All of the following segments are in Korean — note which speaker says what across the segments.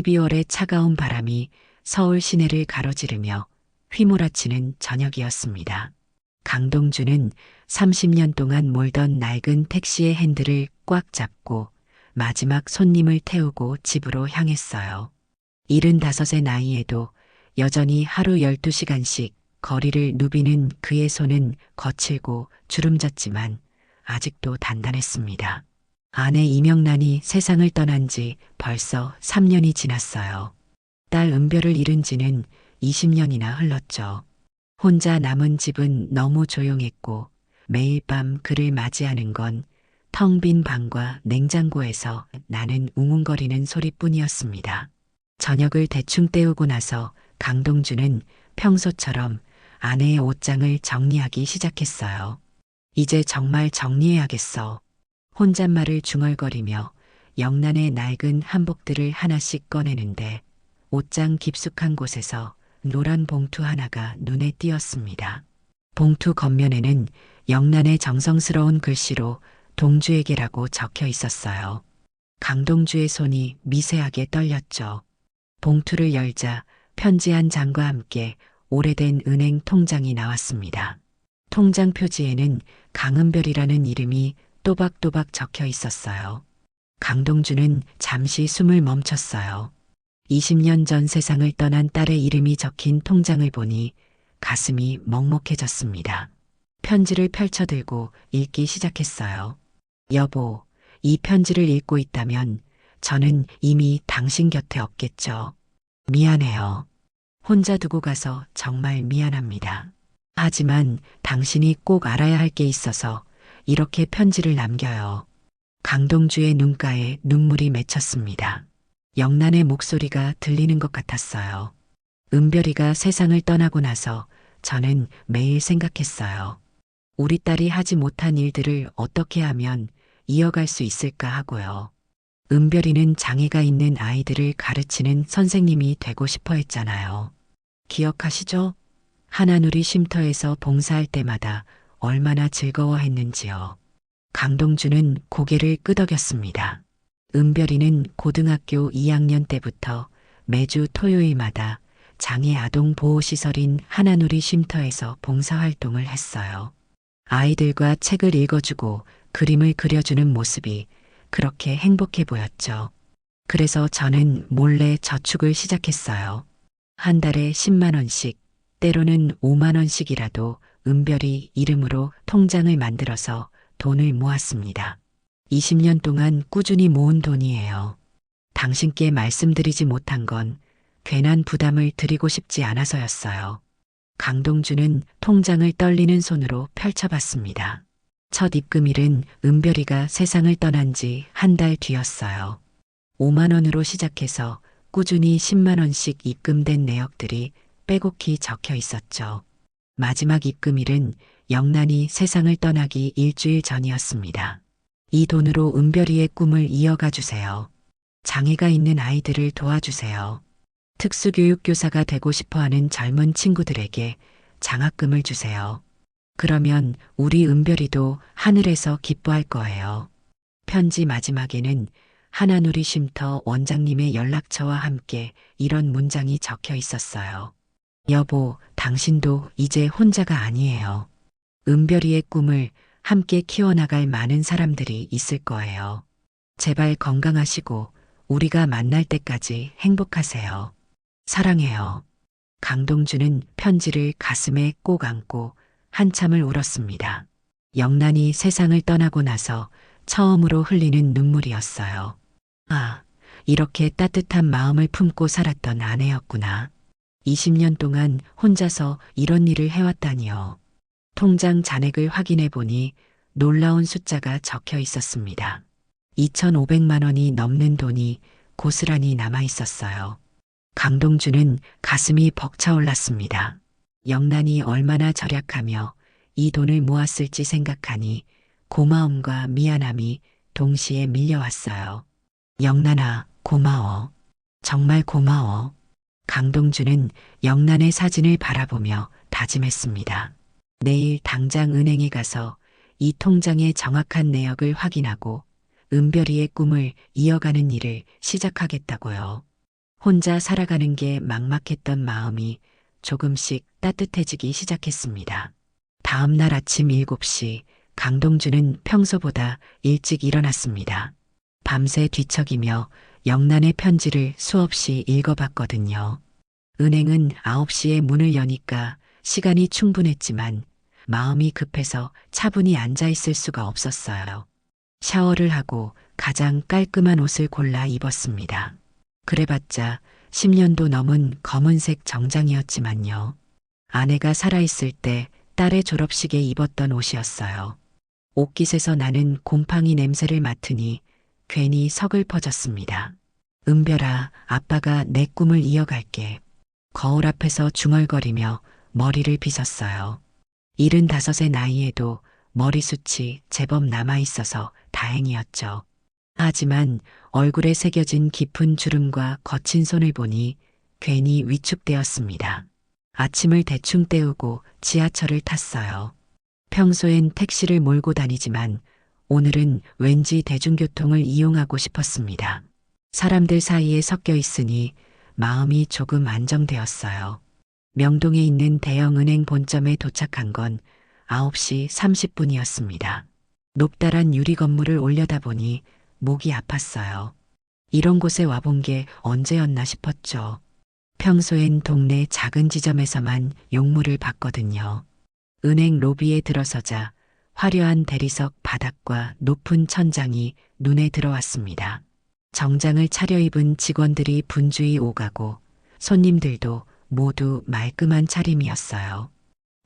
Speaker 1: 12월의 차가운 바람이 서울 시내를 가로지르며 휘몰아치는 저녁이었습니다. 강동주는 30년 동안 몰던 낡은 택시의 핸들을 꽉 잡고 마지막 손님을 태우고 집으로 향했어요. 75의 나이에도 여전히 하루 12시간씩 거리를 누비는 그의 손은 거칠고 주름졌지만 아직도 단단했습니다. 아내 이명란이 세상을 떠난 지 벌써 3년이 지났어요. 딸 은별을 잃은 지는 20년이나 흘렀죠. 혼자 남은 집은 너무 조용했고 매일 밤 그를 맞이하는 건 텅 빈 방과 냉장고에서 나는 웅웅거리는 소리뿐이었습니다. 저녁을 대충 때우고 나서 강동주는 평소처럼 아내의 옷장을 정리하기 시작했어요. 이제 정말 정리해야겠어. 혼잣말을 중얼거리며 영란의 낡은 한복들을 하나씩 꺼내는데 옷장 깊숙한 곳에서 노란 봉투 하나가 눈에 띄었습니다. 봉투 겉면에는 영란의 정성스러운 글씨로 동주에게라고 적혀 있었어요. 강동주의 손이 미세하게 떨렸죠. 봉투를 열자 편지 한 장과 함께 오래된 은행 통장이 나왔습니다. 통장 표지에는 강은별이라는 이름이 또박또박 적혀 있었어요. 강동주는 잠시 숨을 멈췄어요. 20년 전 세상을 떠난 딸의 이름이 적힌 통장을 보니 가슴이 먹먹해졌습니다. 편지를 펼쳐들고 읽기 시작했어요. 여보, 이 편지를 읽고 있다면 저는 이미 당신 곁에 없겠죠. 미안해요. 혼자 두고 가서 정말 미안합니다. 하지만 당신이 꼭 알아야 할 게 있어서 이렇게 편지를 남겨요. 강동주의 눈가에 눈물이 맺혔습니다. 영란의 목소리가 들리는 것 같았어요. 은별이가 세상을 떠나고 나서 저는 매일 생각했어요. 우리 딸이 하지 못한 일들을 어떻게 하면 이어갈 수 있을까 하고요. 은별이는 장애가 있는 아이들을 가르치는 선생님이 되고 싶어 했잖아요. 기억하시죠? 하나누리 쉼터에서 봉사할 때마다 얼마나 즐거워했는지요. 강동주는 고개를 끄덕였습니다. 은별이는 고등학교 2학년 때부터 매주 토요일마다 장애 아동 보호시설인 하나누리 쉼터에서 봉사활동을 했어요. 아이들과 책을 읽어주고 그림을 그려주는 모습이 그렇게 행복해 보였죠. 그래서 저는 몰래 저축을 시작했어요. 한 달에 10만 원씩, 때로는 5만 원씩이라도 은별이 이름으로 통장을 만들어서 돈을 모았습니다. 20년 동안 꾸준히 모은 돈이에요. 당신께 말씀드리지 못한 건 괜한 부담을 드리고 싶지 않아서였어요. 강동주는 통장을 떨리는 손으로 펼쳐봤습니다. 첫 입금일은 은별이가 세상을 떠난 지 한 달 뒤였어요. 5만 원으로 시작해서 꾸준히 10만 원씩 입금된 내역들이 빼곡히 적혀 있었죠. 마지막 입금일은 영란이 세상을 떠나기 일주일 전이었습니다. 이 돈으로 은별이의 꿈을 이어가 주세요. 장애가 있는 아이들을 도와주세요. 특수교육교사가 되고 싶어하는 젊은 친구들에게 장학금을 주세요. 그러면 우리 은별이도 하늘에서 기뻐할 거예요. 편지 마지막에는 하나누리 쉼터 원장님의 연락처와 함께 이런 문장이 적혀 있었어요. 여보, 당신도 이제 혼자가 아니에요. 은별이의 꿈을 함께 키워나갈 많은 사람들이 있을 거예요. 제발 건강하시고 우리가 만날 때까지 행복하세요. 사랑해요. 강동주는 편지를 가슴에 꼭 안고 한참을 울었습니다. 영란이 세상을 떠나고 나서 처음으로 흘리는 눈물이었어요. 아, 이렇게 따뜻한 마음을 품고 살았던 아내였구나. 20년 동안 혼자서 이런 일을 해왔다니요. 통장 잔액을 확인해 보니 놀라운 숫자가 적혀 있었습니다. 2,500만 원이 넘는 돈이 고스란히 남아 있었어요. 강동주는 가슴이 벅차올랐습니다. 영란이 얼마나 절약하며 이 돈을 모았을지 생각하니 고마움과 미안함이 동시에 밀려왔어요. 영란아, 고마워. 정말 고마워. 강동주는 영란의 사진을 바라보며 다짐했습니다. 내일 당장 은행에 가서 이 통장의 정확한 내역을 확인하고 은별이의 꿈을 이어가는 일을 시작하겠다고요. 혼자 살아가는 게 막막했던 마음이 조금씩 따뜻해지기 시작했습니다. 다음 날 아침 7시 강동주는 평소보다 일찍 일어났습니다. 밤새 뒤척이며 영란의 편지를 수없이 읽어봤거든요. 은행은 9시에 문을 여니까 시간이 충분했지만 마음이 급해서 차분히 앉아 있을 수가 없었어요. 샤워를 하고 가장 깔끔한 옷을 골라 입었습니다. 그래봤자 10년도 넘은 검은색 정장이었지만요. 아내가 살아있을 때 딸의 졸업식에 입었던 옷이었어요. 옷깃에서 나는 곰팡이 냄새를 맡으니 괜히 서글퍼졌습니다. 은별아, 아빠가 내 꿈을 이어갈게. 거울 앞에서 중얼거리며 머리를 빗었어요. 75의 나이에도 머리숱이 제법 남아있어서 다행이었죠. 하지만 얼굴에 새겨진 깊은 주름과 거친 손을 보니 괜히 위축되었습니다. 아침을 대충 때우고 지하철을 탔어요. 평소엔 택시를 몰고 다니지만 오늘은 왠지 대중교통을 이용하고 싶었습니다. 사람들 사이에 섞여 있으니 마음이 조금 안정되었어요. 명동에 있는 대형은행 본점에 도착한 건 9시 30분이었습니다. 높다란 유리 건물을 올려다보니 목이 아팠어요. 이런 곳에 와본 게 언제였나 싶었죠. 평소엔 동네 작은 지점에서만 용무를 봤거든요. 은행 로비에 들어서자 화려한 대리석 바닥과 높은 천장이 눈에 들어왔습니다. 정장을 차려입은 직원들이 분주히 오가고 손님들도 모두 말끔한 차림이었어요.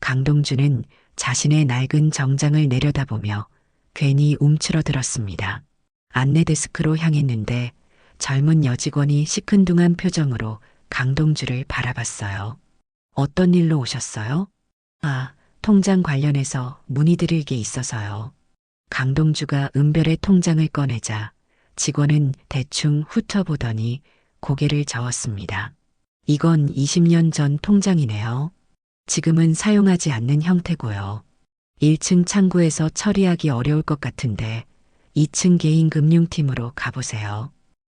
Speaker 1: 강동주는 자신의 낡은 정장을 내려다보며 괜히 움츠러들었습니다. 안내 데스크로 향했는데 젊은 여직원이 시큰둥한 표정으로 강동주를 바라봤어요. 어떤 일로 오셨어요? 아, 통장 관련해서 문의드릴 게 있어서요. 강동주가 은별의 통장을 꺼내자 직원은 대충 훑어보더니 고개를 저었습니다. 이건 20년 전 통장이네요. 지금은 사용하지 않는 형태고요. 1층 창구에서 처리하기 어려울 것 같은데 2층 개인 금융팀으로 가보세요.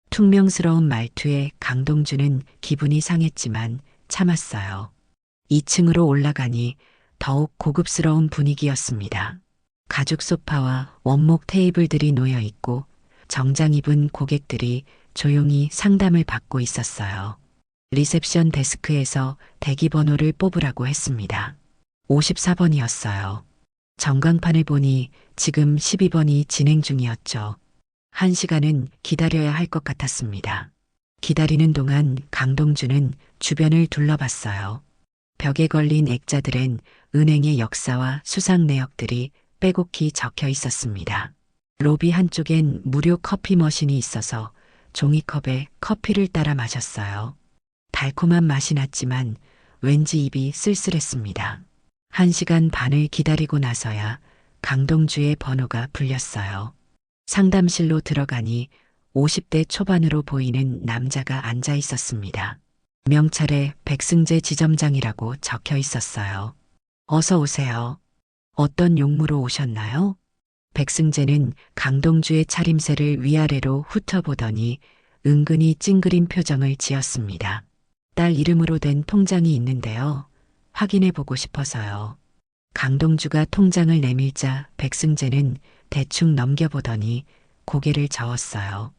Speaker 1: 퉁명스러운 말투에 강동주는 기분이 상했지만 참았어요. 2층으로 올라가니 더욱 고급스러운 분위기였습니다. 가죽 소파와 원목 테이블들이 놓여 있고 정장 입은 고객들이 조용히 상담을 받고 있었어요. 리셉션 데스크에서 대기번호를 뽑으라고 했습니다. 54번이었어요. 전광판을 보니 지금 12번이 진행 중이었죠. 1시간은 기다려야 할 것 같았습니다. 기다리는 동안 강동주는 주변을 둘러봤어요. 벽에 걸린 액자들엔 은행의 역사와 수상 내역들이 빼곡히 적혀 있었습니다. 로비 한쪽엔 무료 커피 머신이 있어서 종이컵에 커피를 따라 마셨어요. 달콤한 맛이 났지만 왠지 입이 쓸쓸했습니다. 1시간 반을 기다리고 나서야 강동주의 번호가 불렸어요. 상담실로 들어가니 50대 초반으로 보이는 남자가 앉아 있었습니다. 명찰에 백승재 지점장이라고 적혀 있었어요. 어서 오세요. 어떤 용무로 오셨나요? 백승재는 강동주의 차림새를 위아래로 훑어보더니 은근히 찡그린 표정을 지었습니다. 딸 이름으로 된 통장이 있는데요. 확인해 보고 싶어서요. 강동주가 통장을 내밀자 백승재는 대충 넘겨보더니 고개를 저었어요.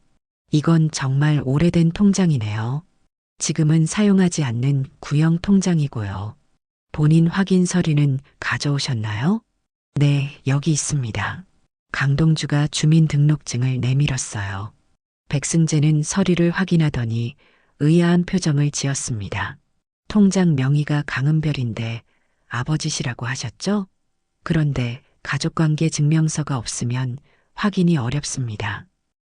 Speaker 1: 이건 정말 오래된 통장이네요. 지금은 사용하지 않는 구형 통장이고요. 본인 확인 서류는 가져오셨나요? 네, 여기 있습니다. 강동주가 주민등록증을 내밀었어요. 백승재는 서류를 확인하더니 의아한 표정을 지었습니다. 통장 명의가 강은별인데 아버지시라고 하셨죠? 그런데 가족관계 증명서가 없으면 확인이 어렵습니다.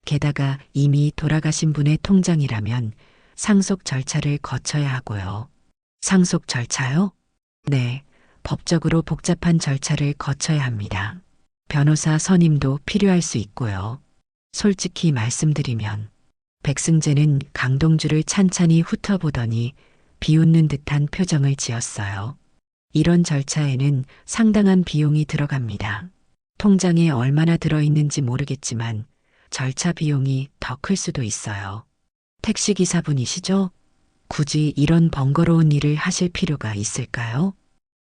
Speaker 1: 게다가 이미 돌아가신 분의 통장이라면 상속 절차를 거쳐야 하고요. 상속 절차요? 네, 법적으로 복잡한 절차를 거쳐야 합니다. 변호사 선임도 필요할 수 있고요. 솔직히 말씀드리면 백승재는 강동주를 찬찬히 훑어보더니 비웃는 듯한 표정을 지었어요. 이런 절차에는 상당한 비용이 들어갑니다. 통장에 얼마나 들어있는지 모르겠지만 절차 비용이 더 클 수도 있어요. 택시기사분이시죠? 굳이 이런 번거로운 일을 하실 필요가 있을까요?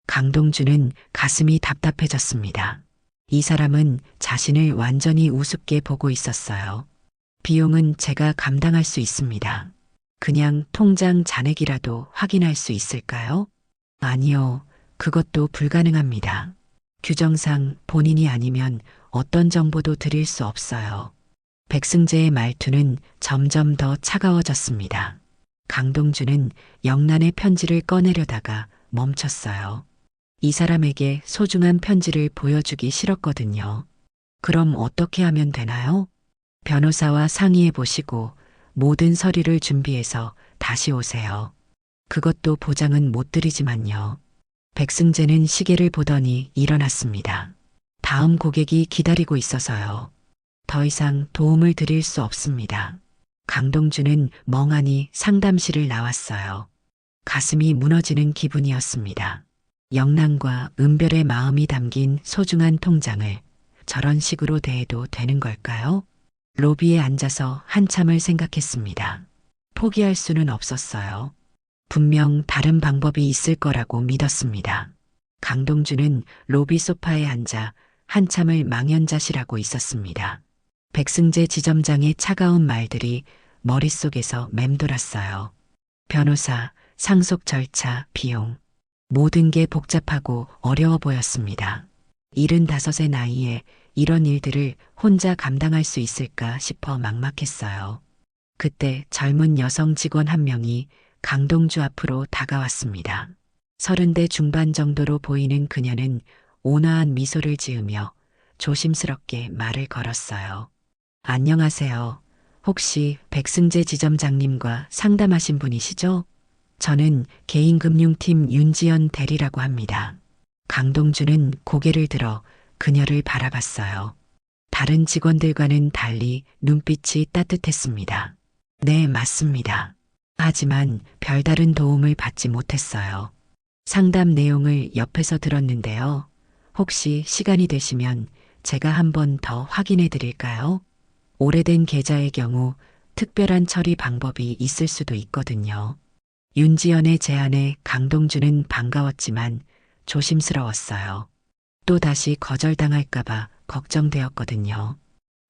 Speaker 1: 강동주는 가슴이 답답해졌습니다. 이 사람은 자신을 완전히 우습게 보고 있었어요. 비용은 제가 감당할 수 있습니다. 그냥 통장 잔액이라도 확인할 수 있을까요? 아니요, 그것도 불가능합니다. 규정상 본인이 아니면 어떤 정보도 드릴 수 없어요. 백승재의 말투는 점점 더 차가워졌습니다. 강동주는 영란의 편지를 꺼내려다가 멈췄어요. 이 사람에게 소중한 편지를 보여주기 싫었거든요. 그럼 어떻게 하면 되나요? 변호사와 상의해 보시고 모든 서류를 준비해서 다시 오세요. 그것도 보장은 못 드리지만요. 백승재는 시계를 보더니 일어났습니다. 다음 고객이 기다리고 있어서요. 더 이상 도움을 드릴 수 없습니다. 강동주는 멍하니 상담실을 나왔어요. 가슴이 무너지는 기분이었습니다. 영란과 은별의 마음이 담긴 소중한 통장을 저런 식으로 대해도 되는 걸까요? 로비에 앉아서 한참을 생각했습니다. 포기할 수는 없었어요. 분명 다른 방법이 있을 거라고 믿었습니다. 강동주는 로비 소파에 앉아 한참을 망연자실하고 있었습니다. 백승재 지점장의 차가운 말들이 머릿속에서 맴돌았어요. 변호사, 상속 절차, 비용. 모든 게 복잡하고 어려워 보였습니다. 75의 나이에 이런 일들을 혼자 감당할 수 있을까 싶어 막막했어요. 그때 젊은 여성 직원 한 명이 강동주 앞으로 다가왔습니다. 30대 중반 정도로 보이는 그녀는 온화한 미소를 지으며 조심스럽게 말을 걸었어요. 안녕하세요. 혹시 백승재 지점장님과 상담하신 분이시죠? 저는 개인금융팀 윤지연 대리라고 합니다. 강동주는 고개를 들어 그녀를 바라봤어요. 다른 직원들과는 달리 눈빛이 따뜻했습니다. 네, 맞습니다. 하지만 별다른 도움을 받지 못했어요. 상담 내용을 옆에서 들었는데요. 혹시 시간이 되시면 제가 한 번 더 확인해 드릴까요? 오래된 계좌의 경우 특별한 처리 방법이 있을 수도 있거든요. 윤지연의 제안에 강동주는 반가웠지만 조심스러웠어요. 또 다시 거절당할까봐 걱정되었거든요.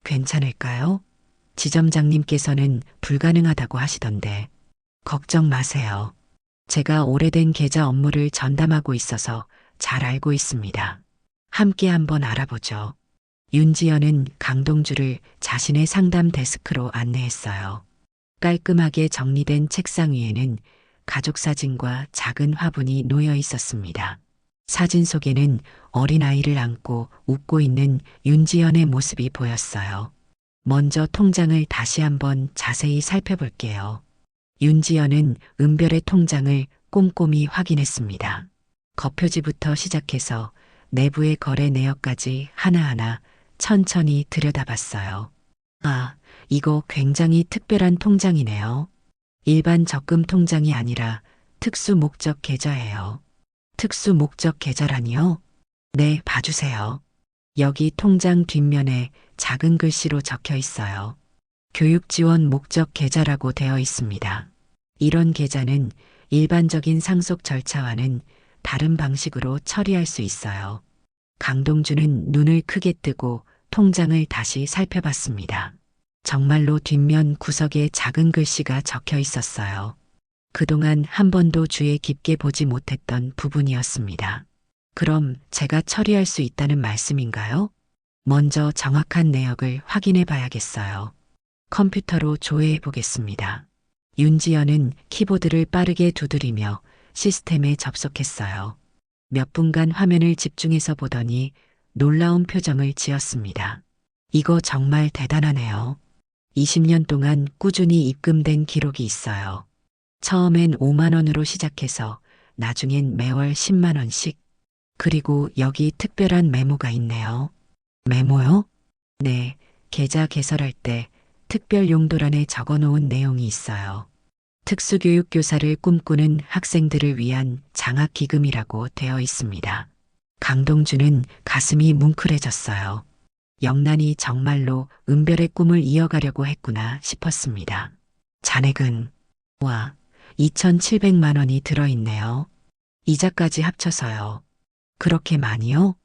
Speaker 1: 괜찮을까요? 지점장님께서는 불가능하다고 하시던데. 걱정 마세요. 제가 오래된 계좌 업무를 전담하고 있어서 잘 알고 있습니다. 함께 한번 알아보죠. 윤지연은 강동주를 자신의 상담 데스크로 안내했어요. 깔끔하게 정리된 책상 위에는 가족 사진과 작은 화분이 놓여 있었습니다. 사진 속에는 어린아이를 안고 웃고 있는 윤지연의 모습이 보였어요. 먼저 통장을 다시 한번 자세히 살펴볼게요. 윤지연은 은별의 통장을 꼼꼼히 확인했습니다. 거표지부터 시작해서 내부의 거래 내역까지 하나하나 천천히 들여다봤어요. 아, 이거 굉장히 특별한 통장이네요. 일반 적금 통장이 아니라 특수 목적 계좌예요. 특수 목적 계좌라니요? 네, 봐주세요. 여기 통장 뒷면에 작은 글씨로 적혀 있어요. 교육 지원 목적 계좌라고 되어 있습니다. 이런 계좌는 일반적인 상속 절차와는 다른 방식으로 처리할 수 있어요. 강동주는 눈을 크게 뜨고 통장을 다시 살펴봤습니다. 정말로 뒷면 구석에 작은 글씨가 적혀 있었어요. 그동안 한 번도 주의 깊게 보지 못했던 부분이었습니다. 그럼 제가 처리할 수 있다는 말씀인가요? 먼저 정확한 내역을 확인해 봐야겠어요. 컴퓨터로 조회해 보겠습니다. 윤지연은 키보드를 빠르게 두드리며 시스템에 접속했어요. 몇 분간 화면을 집중해서 보더니 놀라운 표정을 지었습니다. 이거 정말 대단하네요. 20년 동안 꾸준히 입금된 기록이 있어요. 처음엔 5만 원으로 시작해서 나중엔 매월 10만 원씩. 그리고 여기 특별한 메모가 있네요. 메모요? 네, 계좌 개설할 때 특별 용도란에 적어놓은 내용이 있어요. 특수교육교사를 꿈꾸는 학생들을 위한 장학기금이라고 되어 있습니다. 강동주는 가슴이 뭉클해졌어요. 영란이 정말로 은별의 꿈을 이어가려고 했구나 싶었습니다. 잔액은 와 2,700만 원이 들어있네요. 이자까지 합쳐서요. 그렇게 많이요?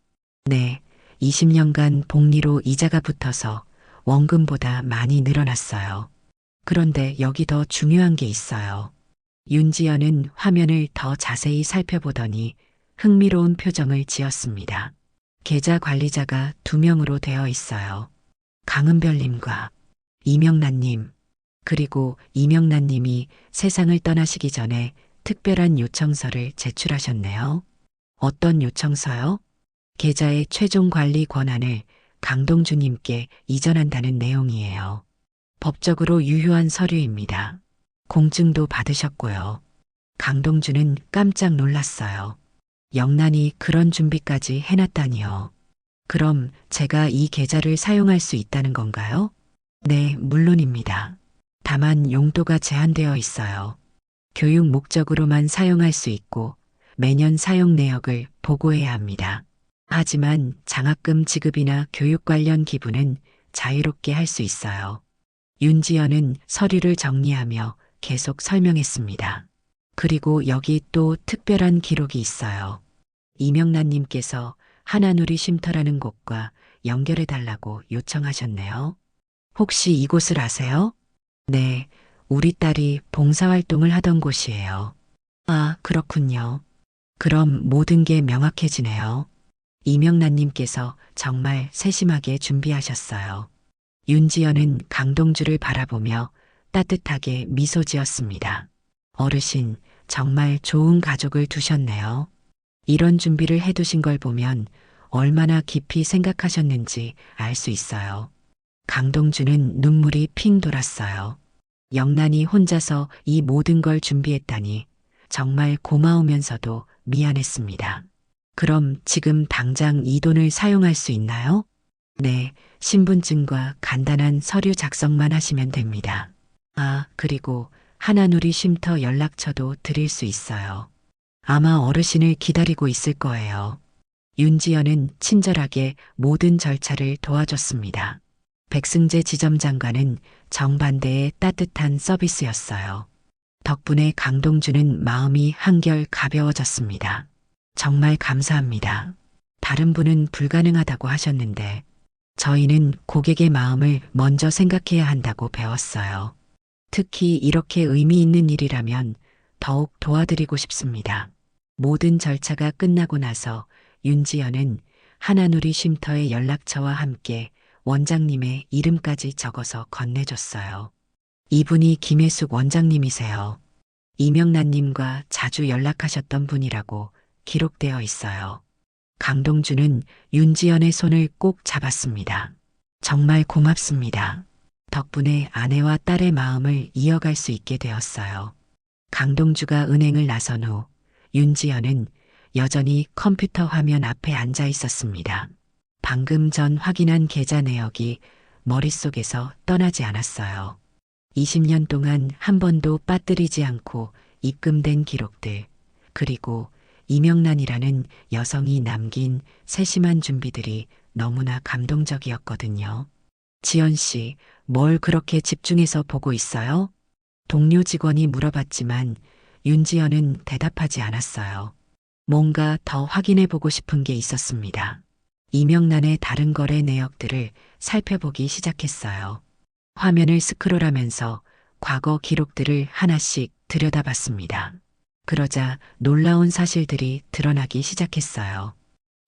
Speaker 1: 네, 20년간 복리로 이자가 붙어서 원금보다 많이 늘어났어요. 그런데 여기 더 중요한 게 있어요. 윤지연은 화면을 더 자세히 살펴보더니 흥미로운 표정을 지었습니다. 계좌 관리자가 2명으로 되어 있어요. 강은별님과 이명란님, 그리고 이명란님이 세상을 떠나시기 전에 특별한 요청서를 제출하셨네요. 어떤 요청서요? 계좌의 최종 관리 권한을 강동주님께 이전한다는 내용이에요. 법적으로 유효한 서류입니다. 공증도 받으셨고요. 강동주는 깜짝 놀랐어요. 영란이 그런 준비까지 해놨다니요. 그럼 제가 이 계좌를 사용할 수 있다는 건가요? 네, 물론입니다. 다만 용도가 제한되어 있어요. 교육 목적으로만 사용할 수 있고 매년 사용 내역을 보고해야 합니다. 하지만 장학금 지급이나 교육 관련 기부는 자유롭게 할 수 있어요. 윤지연은 서류를 정리하며 계속 설명했습니다. 그리고 여기 또 특별한 기록이 있어요. 이명란님께서 하나누리 쉼터라는 곳과 연결해달라고 요청하셨네요. 혹시 이곳을 아세요? 네, 우리 딸이 봉사활동을 하던 곳이에요. 아, 그렇군요. 그럼 모든 게 명확해지네요. 이명란님께서 정말 세심하게 준비하셨어요. 윤지연은 강동주를 바라보며 따뜻하게 미소 지었습니다. 어르신, 정말 좋은 가족을 두셨네요. 이런 준비를 해두신 걸 보면 얼마나 깊이 생각하셨는지 알 수 있어요. 강동주는 눈물이 핑 돌았어요. 영란이 혼자서 이 모든 걸 준비했다니 정말 고마우면서도 미안했습니다. 그럼 지금 당장 이 돈을 사용할 수 있나요? 네, 신분증과 간단한 서류 작성만 하시면 됩니다. 아, 그리고 하나누리 쉼터 연락처도 드릴 수 있어요. 아마 어르신을 기다리고 있을 거예요. 윤지연은 친절하게 모든 절차를 도와줬습니다. 백승재 지점장과는 정반대의 따뜻한 서비스였어요. 덕분에 강동주는 마음이 한결 가벼워졌습니다. 정말 감사합니다. 다른 분은 불가능하다고 하셨는데 저희는 고객의 마음을 먼저 생각해야 한다고 배웠어요. 특히 이렇게 의미 있는 일이라면 더욱 도와드리고 싶습니다. 모든 절차가 끝나고 나서 윤지연은 하나누리 쉼터의 연락처와 함께 원장님의 이름까지 적어서 건네줬어요. 이분이 김혜숙 원장님이세요. 이명란님과 자주 연락하셨던 분이라고 기록되어 있어요. 강동주는 윤지연의 손을 꼭 잡았습니다. 정말 고맙습니다. 덕분에 아내와 딸의 마음을 이어갈 수 있게 되었어요. 강동주가 은행을 나선 후 윤지연은 여전히 컴퓨터 화면 앞에 앉아 있었습니다. 방금 전 확인한 계좌 내역이 머릿속에서 떠나지 않았어요. 20년 동안 한 번도 빠뜨리지 않고 입금된 기록들, 그리고 이명란이라는 여성이 남긴 세심한 준비들이 너무나 감동적이었거든요. 지연 씨, 뭘 그렇게 집중해서 보고 있어요? 동료 직원이 물어봤지만 윤지연은 대답하지 않았어요. 뭔가 더 확인해 보고 싶은 게 있었습니다. 이명란의 다른 거래 내역들을 살펴보기 시작했어요. 화면을 스크롤하면서 과거 기록들을 하나씩 들여다봤습니다. 그러자 놀라운 사실들이 드러나기 시작했어요.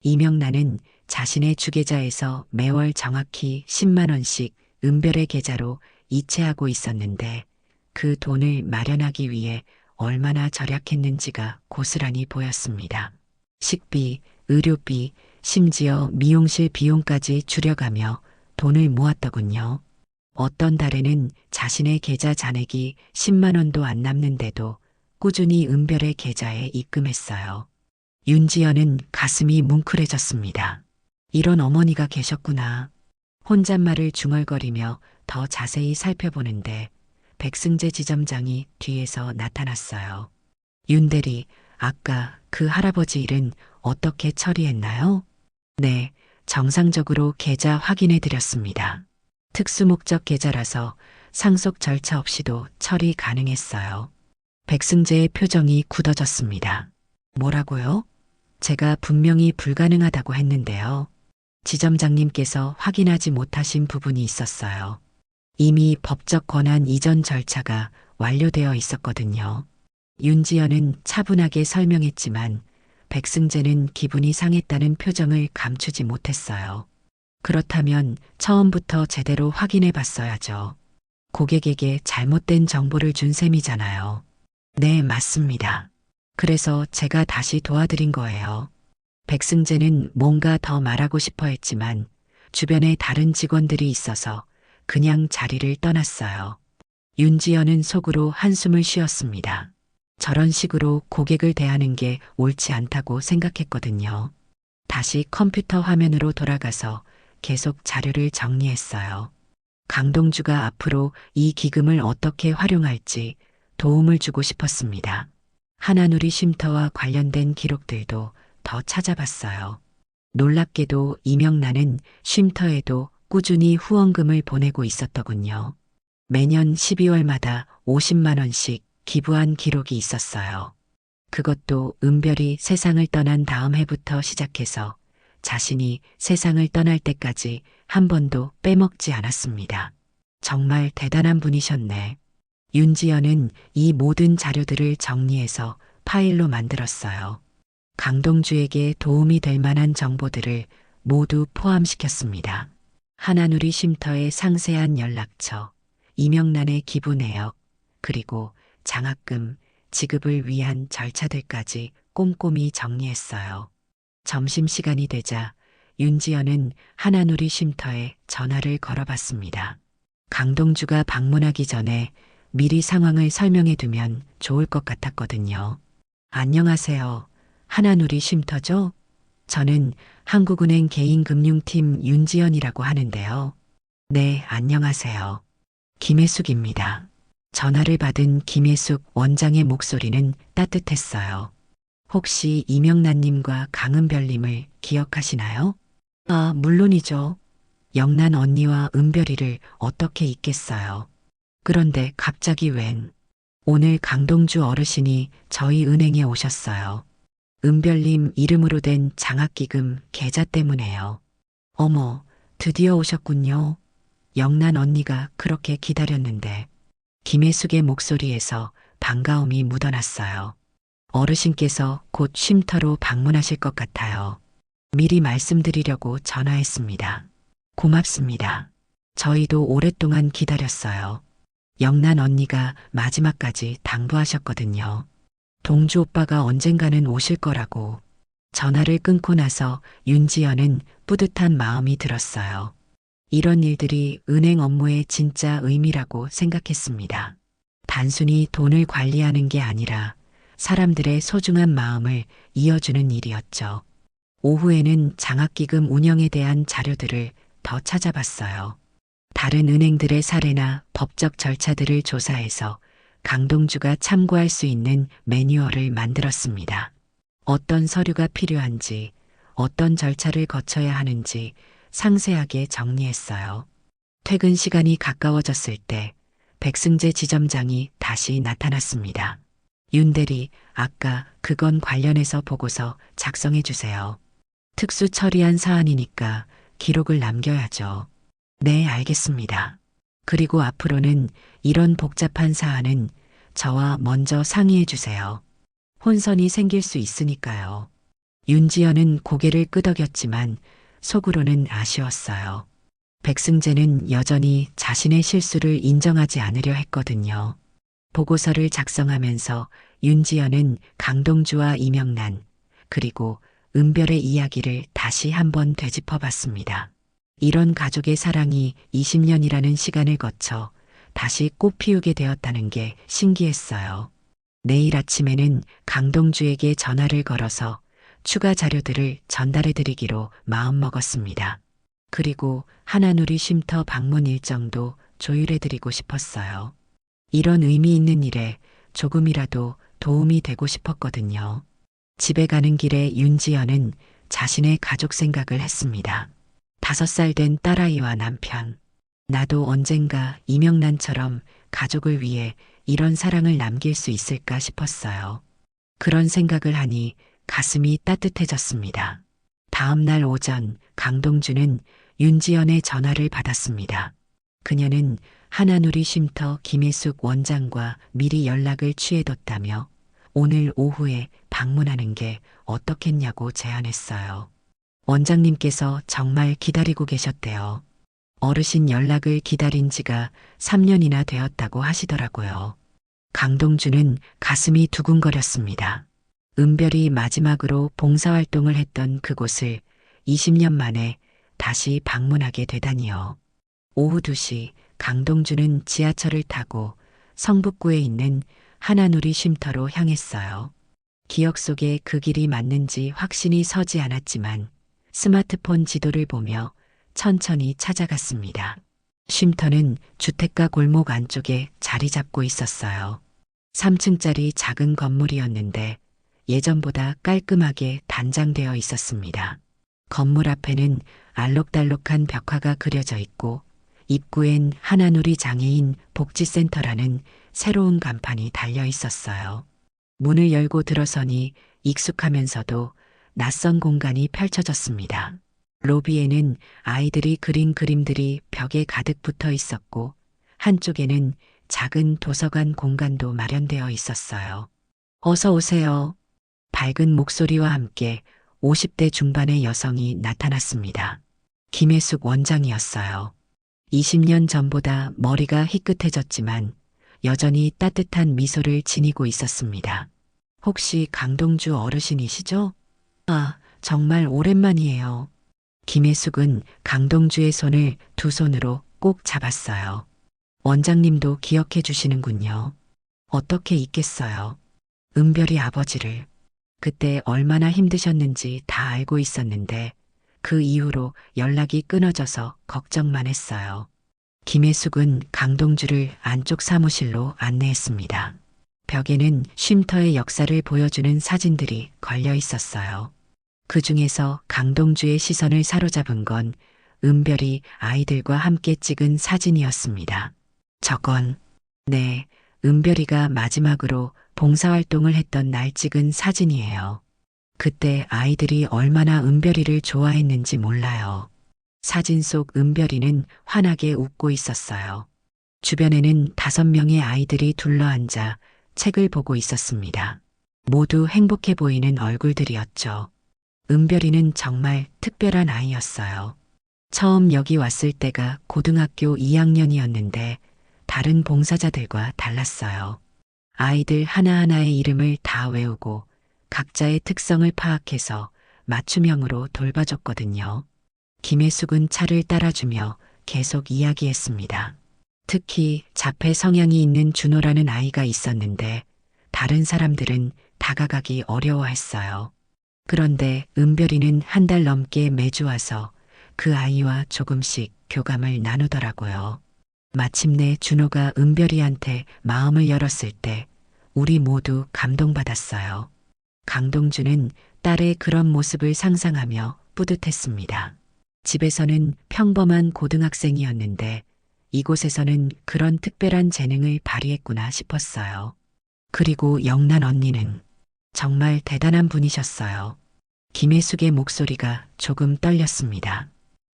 Speaker 1: 이명란은 자신의 주계좌에서 매월 정확히 10만 원씩 은별의 계좌로 이체하고 있었는데 그 돈을 마련하기 위해 얼마나 절약했는지가 고스란히 보였습니다. 식비, 의료비, 심지어 미용실 비용까지 줄여가며 돈을 모았더군요. 어떤 달에는 자신의 계좌 잔액이 10만 원도 안 남는데도 꾸준히 은별의 계좌에 입금했어요. 윤지연은 가슴이 뭉클해졌습니다. 이런 어머니가 계셨구나. 혼잣말을 중얼거리며 더 자세히 살펴보는데 백승재 지점장이 뒤에서 나타났어요. 윤대리, 아까 그 할아버지 일은 어떻게 처리했나요? 네, 정상적으로 계좌 확인해 드렸습니다. 특수목적 계좌라서 상속 절차 없이도 처리 가능했어요. 백승재의 표정이 굳어졌습니다. 뭐라고요? 제가 분명히 불가능하다고 했는데요. 지점장님께서 확인하지 못하신 부분이 있었어요. 이미 법적 권한 이전 절차가 완료되어 있었거든요. 윤지연은 차분하게 설명했지만 백승재는 기분이 상했다는 표정을 감추지 못했어요. 그렇다면 처음부터 제대로 확인해 봤어야죠. 고객에게 잘못된 정보를 준 셈이잖아요. 네, 맞습니다. 그래서 제가 다시 도와드린 거예요. 백승재는 뭔가 더 말하고 싶어 했지만 주변에 다른 직원들이 있어서 그냥 자리를 떠났어요. 윤지연은 속으로 한숨을 쉬었습니다. 저런 식으로 고객을 대하는 게 옳지 않다고 생각했거든요. 다시 컴퓨터 화면으로 돌아가서 계속 자료를 정리했어요. 강동주가 앞으로 이 기금을 어떻게 활용할지 도움을 주고 싶었습니다. 하나누리 쉼터와 관련된 기록들도 더 찾아봤어요. 놀랍게도 이명란은 쉼터에도 꾸준히 후원금을 보내고 있었더군요. 매년 12월마다 50만 원씩 기부한 기록이 있었어요. 그것도 은별이 세상을 떠난 다음 해부터 시작해서 자신이 세상을 떠날 때까지 한 번도 빼먹지 않았습니다. 정말 대단한 분이셨네. 윤지연은 이 모든 자료들을 정리해서 파일로 만들었어요. 강동주에게 도움이 될 만한 정보들을 모두 포함시켰습니다. 하나누리 쉼터의 상세한 연락처, 이명란의 기부 내역, 그리고 장학금 지급을 위한 절차들까지 꼼꼼히 정리했어요. 점심시간이 되자 윤지연은 하나누리 쉼터에 전화를 걸어봤습니다. 강동주가 방문하기 전에 미리 상황을 설명해 두면 좋을 것 같았거든요. 안녕하세요. 하나누리 쉼터죠? 저는 한국은행 개인금융팀 윤지연이라고 하는데요. 네, 안녕하세요. 김혜숙입니다. 전화를 받은 김혜숙 원장의 목소리는 따뜻했어요. 혹시 이명란님과 강은별님을 기억하시나요? 아, 물론이죠. 영란 언니와 은별이를 어떻게 잊겠어요. 그런데 갑자기 웬? 오늘 강동주 어르신이 저희 은행에 오셨어요. 은별님 이름으로 된 장학기금 계좌 때문에요. 어머, 드디어 오셨군요. 영란 언니가 그렇게 기다렸는데. 김혜숙의 목소리에서 반가움이 묻어났어요. 어르신께서 곧 쉼터로 방문하실 것 같아요. 미리 말씀드리려고 전화했습니다. 고맙습니다. 저희도 오랫동안 기다렸어요. 영란 언니가 마지막까지 당부하셨거든요. 동주 오빠가 언젠가는 오실 거라고. 전화를 끊고 나서 윤지연은 뿌듯한 마음이 들었어요. 이런 일들이 은행 업무의 진짜 의미라고 생각했습니다. 단순히 돈을 관리하는 게 아니라 사람들의 소중한 마음을 이어주는 일이었죠. 오후에는 장학기금 운영에 대한 자료들을 더 찾아봤어요. 다른 은행들의 사례나 법적 절차들을 조사해서 강동주가 참고할 수 있는 매뉴얼을 만들었습니다. 어떤 서류가 필요한지, 어떤 절차를 거쳐야 하는지 상세하게 정리했어요. 퇴근 시간이 가까워졌을 때 백승재 지점장이 다시 나타났습니다. 윤대리, 아까 그건 관련해서 보고서 작성해 주세요. 특수 처리한 사안이니까 기록을 남겨야죠. 네, 알겠습니다. 그리고 앞으로는 이런 복잡한 사안은 저와 먼저 상의해 주세요. 혼선이 생길 수 있으니까요. 윤지연은 고개를 끄덕였지만 속으로는 아쉬웠어요. 백승재는 여전히 자신의 실수를 인정하지 않으려 했거든요. 보고서를 작성하면서 윤지연은 강동주와 이명란, 그리고 은별의 이야기를 다시 한번 되짚어봤습니다. 이런 가족의 사랑이 20년이라는 시간을 거쳐 다시 꽃피우게 되었다는 게 신기했어요. 내일 아침에는 강동주에게 전화를 걸어서 추가 자료들을 전달해 드리기로 마음먹었습니다. 그리고 하나누리 쉼터 방문 일정도 조율해 드리고 싶었어요. 이런 의미 있는 일에 조금이라도 도움이 되고 싶었거든요. 집에 가는 길에 윤지연은 자신의 가족 생각을 했습니다. 5살 된 딸아이와 남편, 나도 언젠가 이명란처럼 가족을 위해 이런 사랑을 남길 수 있을까 싶었어요. 그런 생각을 하니 가슴이 따뜻해졌습니다. 다음 날 오전 강동주는 윤지연의 전화를 받았습니다. 그녀는 하나누리 쉼터 김혜숙 원장과 미리 연락을 취해뒀다며 오늘 오후에 방문하는 게 어떻겠냐고 제안했어요. 원장님께서 정말 기다리고 계셨대요. 어르신 연락을 기다린 지가 3년이나 되었다고 하시더라고요. 강동주는 가슴이 두근거렸습니다. 은별이 마지막으로 봉사활동을 했던 그곳을 20년 만에 다시 방문하게 되다니요. 오후 2시 강동주는 지하철을 타고 성북구에 있는 하나누리 쉼터로 향했어요. 기억 속에 그 길이 맞는지 확신이 서지 않았지만 스마트폰 지도를 보며 천천히 찾아갔습니다. 쉼터는 주택가 골목 안쪽에 자리 잡고 있었어요. 3층짜리 작은 건물이었는데 예전보다 깔끔하게 단장되어 있었습니다. 건물 앞에는 알록달록한 벽화가 그려져 있고 입구엔 하나누리 장애인 복지센터라는 새로운 간판이 달려 있었어요. 문을 열고 들어서니 익숙하면서도 낯선 공간이 펼쳐졌습니다. 로비에는 아이들이 그린 그림들이 벽에 가득 붙어 있었고 한쪽에는 작은 도서관 공간도 마련되어 있었어요. 어서 오세요. 밝은 목소리와 함께 50대 중반의 여성이 나타났습니다. 김혜숙 원장이었어요. 20년 전보다 머리가 희끗해졌지만 여전히 따뜻한 미소를 지니고 있었습니다. 혹시 강동주 어르신이시죠? 아, 정말 오랜만이에요. 김혜숙은 강동주의 손을 두 손으로 꼭 잡았어요. 원장님도 기억해 주시는군요. 어떻게 잊겠어요. 은별이 아버지를. 그때 얼마나 힘드셨는지 다 알고 있었는데 그 이후로 연락이 끊어져서 걱정만 했어요. 김혜숙은 강동주를 안쪽 사무실로 안내했습니다. 벽에는 쉼터의 역사를 보여주는 사진들이 걸려 있었어요. 그 중에서 강동주의 시선을 사로잡은 건 은별이 아이들과 함께 찍은 사진이었습니다. 저건, 네, 은별이가 마지막으로 봉사활동을 했던 날 찍은 사진이에요. 그때 아이들이 얼마나 은별이를 좋아했는지 몰라요. 사진 속 은별이는 환하게 웃고 있었어요. 주변에는 5명의 아이들이 둘러앉아 책을 보고 있었습니다. 모두 행복해 보이는 얼굴들이었죠. 은별이는 정말 특별한 아이였어요. 처음 여기 왔을 때가 고등학교 2학년이었는데 다른 봉사자들과 달랐어요. 아이들 하나하나의 이름을 다 외우고 각자의 특성을 파악해서 맞춤형으로 돌봐줬거든요. 김혜숙은 차를 따라주며 계속 이야기했습니다. 특히 자폐 성향이 있는 준호라는 아이가 있었는데 다른 사람들은 다가가기 어려워했어요. 그런데 은별이는 1달 넘게 매주 와서 그 아이와 조금씩 교감을 나누더라고요. 마침내 준호가 은별이한테 마음을 열었을 때 우리 모두 감동받았어요. 강동주는 딸의 그런 모습을 상상하며 뿌듯했습니다. 집에서는 평범한 고등학생이었는데 이곳에서는 그런 특별한 재능을 발휘했구나 싶었어요. 그리고 영란 언니는 정말 대단한 분이셨어요. 김혜숙의 목소리가 조금 떨렸습니다.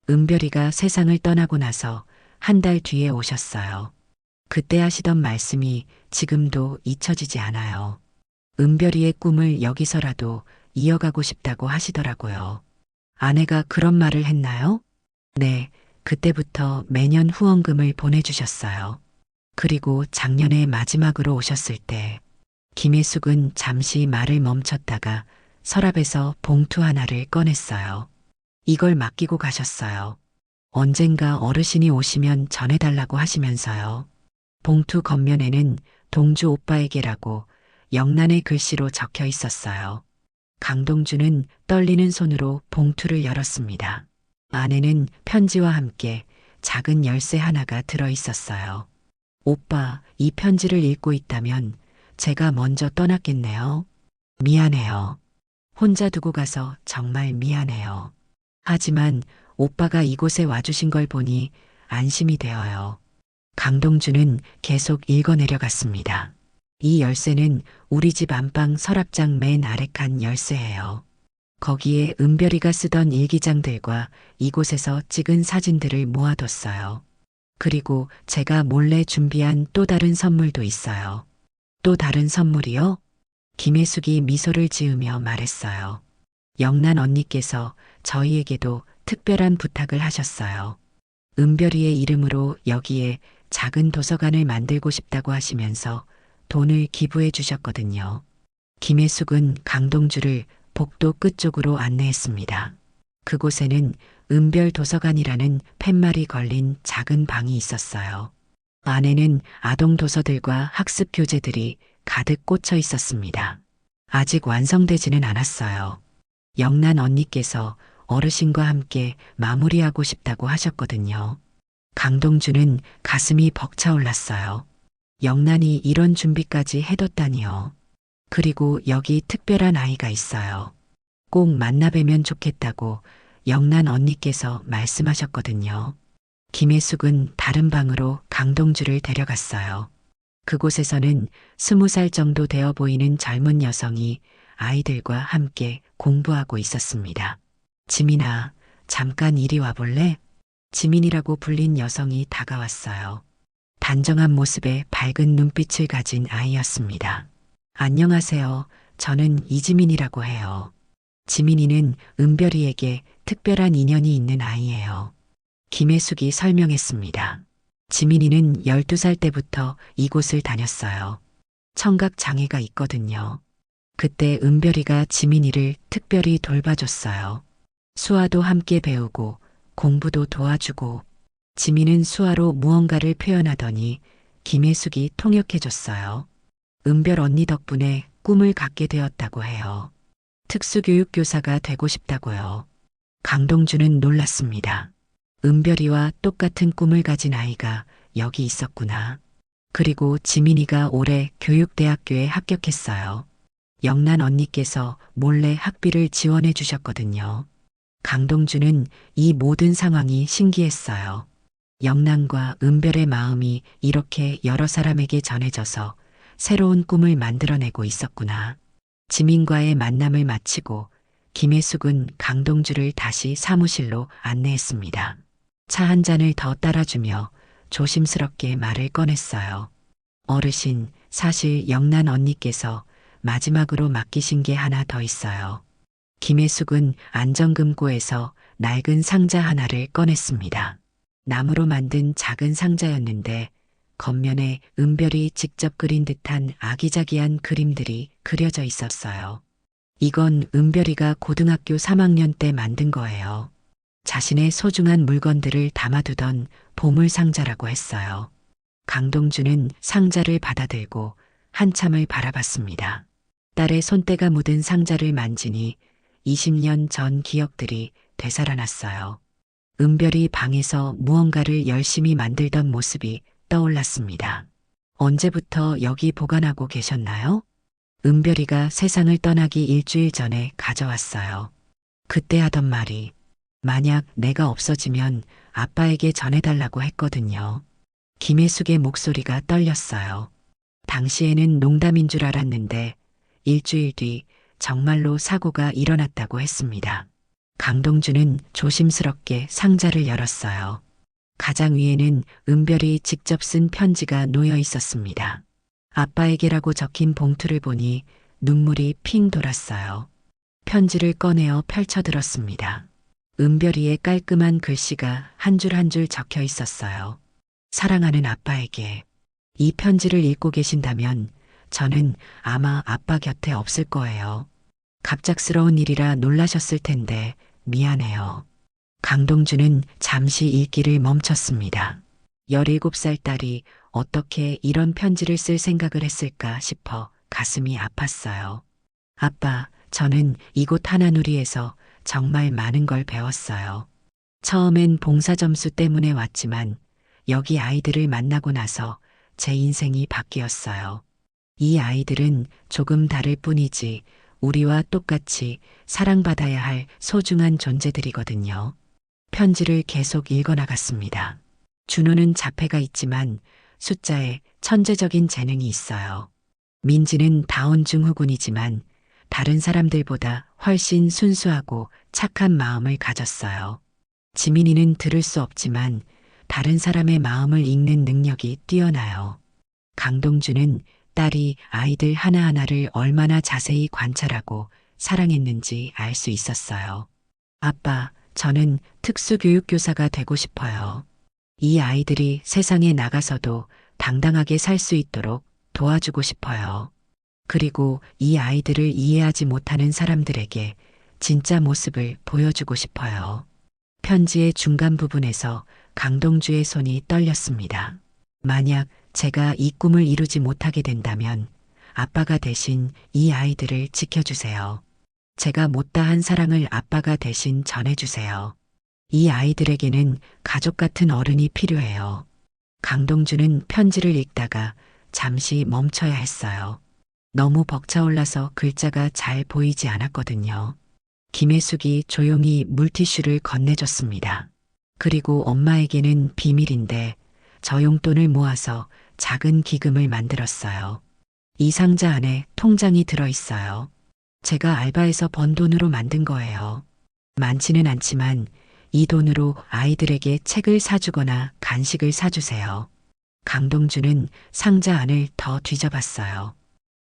Speaker 1: 은별이가 세상을 떠나고 나서 1달 뒤에 오셨어요. 그때 하시던 말씀이 지금도 잊혀지지 않아요. 은별이의 꿈을 여기서라도 이어가고 싶다고 하시더라고요. 아내가 그런 말을 했나요? 네, 그때부터 매년 후원금을 보내주셨어요. 그리고 작년에 마지막으로 오셨을 때 김혜숙은 잠시 말을 멈췄다가 서랍에서 봉투 하나를 꺼냈어요. 이걸 맡기고 가셨어요. 언젠가 어르신이 오시면 전해달라고 하시면서요. 봉투 겉면에는 동주 오빠에게라고 영란의 글씨로 적혀 있었어요. 강동주는 떨리는 손으로 봉투를 열었습니다. 안에는 편지와 함께 작은 열쇠 하나가 들어 있었어요. 오빠, 이 편지를 읽고 있다면 제가 먼저 떠났겠네요. 미안해요. 혼자 두고 가서 정말 미안해요. 하지만 오빠가 이곳에 와주신 걸 보니 안심이 되어요. 강동주는 계속 읽어내려갔습니다. 이 열쇠는 우리 집 안방 서랍장 맨 아래 칸 열쇠예요. 거기에 은별이가 쓰던 일기장들과 이곳에서 찍은 사진들을 모아뒀어요. 그리고 제가 몰래 준비한 또 다른 선물도 있어요. 또 다른 선물이요? 김혜숙이 미소를 지으며 말했어요. 영란 언니께서 저희에게도 특별한 부탁을 하셨어요. 은별이의 이름으로 여기에 작은 도서관을 만들고 싶다고 하시면서 돈을 기부해 주셨거든요. 김혜숙은 강동주를 복도 끝쪽으로 안내했습니다. 그곳에는 은별 도서관이라는 팻말이 걸린 작은 방이 있었어요. 안에는 아동 도서들과 학습 교재들이 가득 꽂혀 있었습니다. 아직 완성되지는 않았어요. 영란 언니께서 어르신과 함께 마무리하고 싶다고 하셨거든요. 강동주는 가슴이 벅차올랐어요. 영란이 이런 준비까지 해뒀다니요. 그리고 여기 특별한 아이가 있어요. 꼭 만나뵈면 좋겠다고 영란 언니께서 말씀하셨거든요. 김혜숙은 다른 방으로 강동주를 데려갔어요. 그곳에서는 20살 정도 되어 보이는 젊은 여성이 아이들과 함께 공부하고 있었습니다. 지민아, 잠깐 이리 와볼래? 지민이라고 불린 여성이 다가왔어요. 단정한 모습에 밝은 눈빛을 가진 아이였습니다. 안녕하세요. 저는 이지민이라고 해요. 지민이는 은별이에게 특별한 인연이 있는 아이예요. 김혜숙이 설명했습니다. 지민이는 12살 때부터 이곳을 다녔어요. 청각 장애가 있거든요. 그때 은별이가 지민이를 특별히 돌봐줬어요. 수화도 함께 배우고 공부도 도와주고 지민은 수화로 무언가를 표현하더니 김혜숙이 통역해줬어요. 은별 언니 덕분에 꿈을 갖게 되었다고 해요. 특수교육교사가 되고 싶다고요. 강동주는 놀랐습니다. 은별이와 똑같은 꿈을 가진 아이가 여기 있었구나. 그리고 지민이가 올해 교육대학교에 합격했어요. 영란 언니께서 몰래 학비를 지원해 주셨거든요. 강동주는 이 모든 상황이 신기했어요. 영란과 은별의 마음이 이렇게 여러 사람에게 전해져서 새로운 꿈을 만들어내고 있었구나. 지민과의 만남을 마치고 김혜숙은 강동주를 다시 사무실로 안내했습니다. 차 한 잔을 더 따라주며 조심스럽게 말을 꺼냈어요. 어르신, 사실 영란 언니께서 마지막으로 맡기신 게 하나 더 있어요. 김혜숙은 안전금고에서 낡은 상자 하나를 꺼냈습니다. 나무로 만든 작은 상자였는데 겉면에 은별이 직접 그린 듯한 아기자기한 그림들이 그려져 있었어요. 이건 은별이가 고등학교 3학년 때 만든 거예요. 자신의 소중한 물건들을 담아두던 보물상자라고 했어요. 강동주는 상자를 받아들고 한참을 바라봤습니다. 딸의 손때가 묻은 상자를 만지니 20년 전 기억들이 되살아났어요. 은별이 방에서 무언가를 열심히 만들던 모습이 떠올랐습니다. 언제부터 여기 보관하고 계셨나요? 은별이가 세상을 떠나기 일주일 전에 가져왔어요. 그때 하던 말이 만약 내가 없어지면 아빠에게 전해달라고 했거든요. 김혜숙의 목소리가 떨렸어요. 당시에는 농담인 줄 알았는데 일주일 뒤 정말로 사고가 일어났다고 했습니다. 강동주는 조심스럽게 상자를 열었어요. 가장 위에는 은별이 직접 쓴 편지가 놓여 있었습니다. 아빠에게라고 적힌 봉투를 보니 눈물이 핑 돌았어요. 편지를 꺼내어 펼쳐들었습니다. 은별이의 깔끔한 글씨가 한 줄 한 줄 적혀 있었어요. 사랑하는 아빠에게. 이 편지를 읽고 계신다면 저는 아마 아빠 곁에 없을 거예요. 갑작스러운 일이라 놀라셨을 텐데 미안해요. 강동주는 잠시 읽기를 멈췄습니다. 17살 딸이 어떻게 이런 편지를 쓸 생각을 했을까 싶어 가슴이 아팠어요. 아빠, 저는 이곳 하나누리에서 정말 많은 걸 배웠어요. 처음엔 봉사 점수 때문에 왔지만 여기 아이들을 만나고 나서 제 인생이 바뀌었어요. 이 아이들은 조금 다를 뿐이지 우리와 똑같이 사랑받아야 할 소중한 존재들이거든요. 편지를 계속 읽어나갔습니다. 준호는 자폐가 있지만 숫자에 천재적인 재능이 있어요. 민지는 다운 증후군이지만 다른 사람들보다 훨씬 순수하고 착한 마음을 가졌어요. 지민이는 들을 수 없지만 다른 사람의 마음을 읽는 능력이 뛰어나요. 강동주는 딸이 아이들 하나하나를 얼마나 자세히 관찰하고 사랑했는지 알 수 있었어요. 아빠, 저는 특수교육교사가 되고 싶어요. 이 아이들이 세상에 나가서도 당당하게 살 수 있도록 도와주고 싶어요. 그리고 이 아이들을 이해하지 못하는 사람들에게 진짜 모습을 보여주고 싶어요. 편지의 중간 부분에서 강동주의 손이 떨렸습니다. 만약 제가 이 꿈을 이루지 못하게 된다면 아빠가 대신 이 아이들을 지켜주세요. 제가 못다한 사랑을 아빠가 대신 전해주세요. 이 아이들에게는 가족 같은 어른이 필요해요. 강동주는 편지를 읽다가 잠시 멈춰야 했어요. 너무 벅차올라서 글자가 잘 보이지 않았거든요. 김혜숙이 조용히 물티슈를 건네줬습니다. 그리고 엄마에게는 비밀인데 저 용돈을 모아서 작은 기금을 만들었어요. 이 상자 안에 통장이 들어있어요. 제가 알바해서 번 돈으로 만든 거예요. 많지는 않지만 이 돈으로 아이들에게 책을 사주거나 간식을 사주세요. 강동주는 상자 안을 더 뒤져봤어요.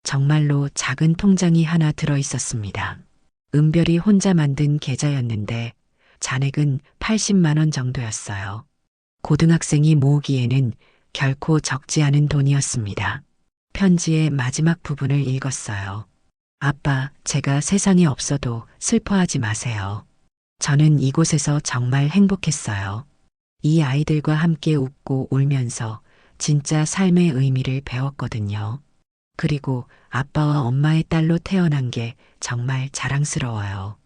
Speaker 1: 정말로 작은 통장이 하나 들어있었습니다. 은별이 혼자 만든 계좌였는데 잔액은 80만 원 정도였어요. 고등학생이 모으기에는 결코 적지 않은 돈이었습니다. 편지의 마지막 부분을 읽었어요. 아빠, 제가 세상에 없어도 슬퍼하지 마세요. 저는 이곳에서 정말 행복했어요. 이 아이들과 함께 웃고 울면서 진짜 삶의 의미를 배웠거든요. 그리고 아빠와 엄마의 딸로 태어난 게 정말 자랑스러워요.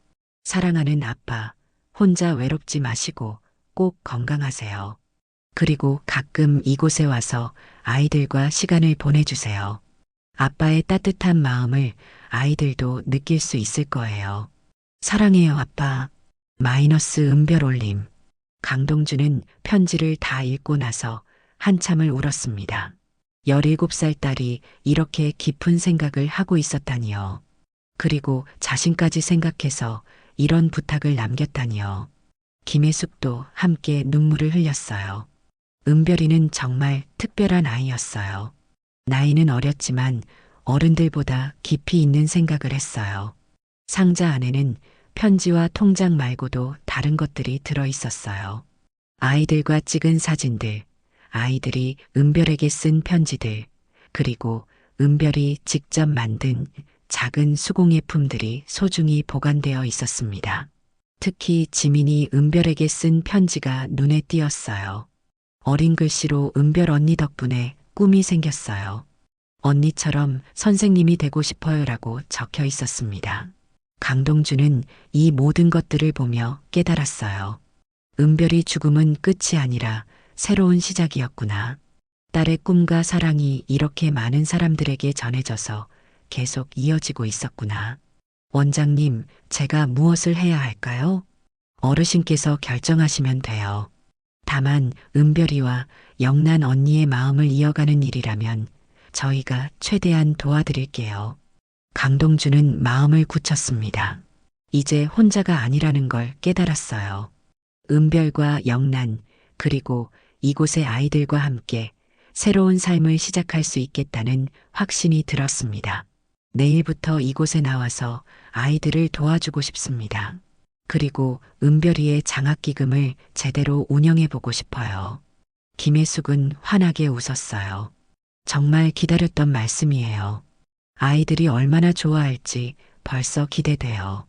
Speaker 1: 사랑하는 아빠, 혼자 외롭지 마시고 꼭 건강하세요. 그리고 가끔 이곳에 와서 아이들과 시간을 보내주세요. 아빠의 따뜻한 마음을 아이들도 느낄 수 있을 거예요. 사랑해요, 아빠. 마이너스 은별 올림. 강동주는 편지를 다 읽고 나서 한참을 울었습니다. 17살 딸이 이렇게 깊은 생각을 하고 있었다니요. 그리고 자신까지 생각해서 이런 부탁을 남겼다니요. 김혜숙도 함께 눈물을 흘렸어요. 은별이는 정말 특별한 아이였어요. 나이는 어렸지만 어른들보다 깊이 있는 생각을 했어요. 상자 안에는 편지와 통장 말고도 다른 것들이 들어 있었어요. 아이들과 찍은 사진들, 아이들이 은별에게 쓴 편지들, 그리고 은별이 직접 만든 작은 수공예품들이 소중히 보관되어 있었습니다. 특히 지민이 은별에게 쓴 편지가 눈에 띄었어요. 어린 글씨로 은별 언니 덕분에 꿈이 생겼어요. 언니처럼 선생님이 되고 싶어요라고 적혀 있었습니다. 강동주는 이 모든 것들을 보며 깨달았어요. 은별이 죽음은 끝이 아니라 새로운 시작이었구나. 딸의 꿈과 사랑이 이렇게 많은 사람들에게 전해져서 계속 이어지고 있었구나. 원장님, 제가 무엇을 해야 할까요? 어르신께서 결정하시면 돼요. 다만 은별이와 영란 언니의 마음을 이어가는 일이라면 저희가 최대한 도와드릴게요. 강동주는 마음을 굳혔습니다. 이제 혼자가 아니라는 걸 깨달았어요. 은별과 영란, 그리고 이곳의 아이들과 함께 새로운 삶을 시작할 수 있겠다는 확신이 들었습니다. 내일부터 이곳에 나와서 아이들을 도와주고 싶습니다. 그리고 은별이의 장학기금을 제대로 운영해보고 싶어요. 김혜숙은 환하게 웃었어요. 정말 기다렸던 말씀이에요. 아이들이 얼마나 좋아할지 벌써 기대돼요.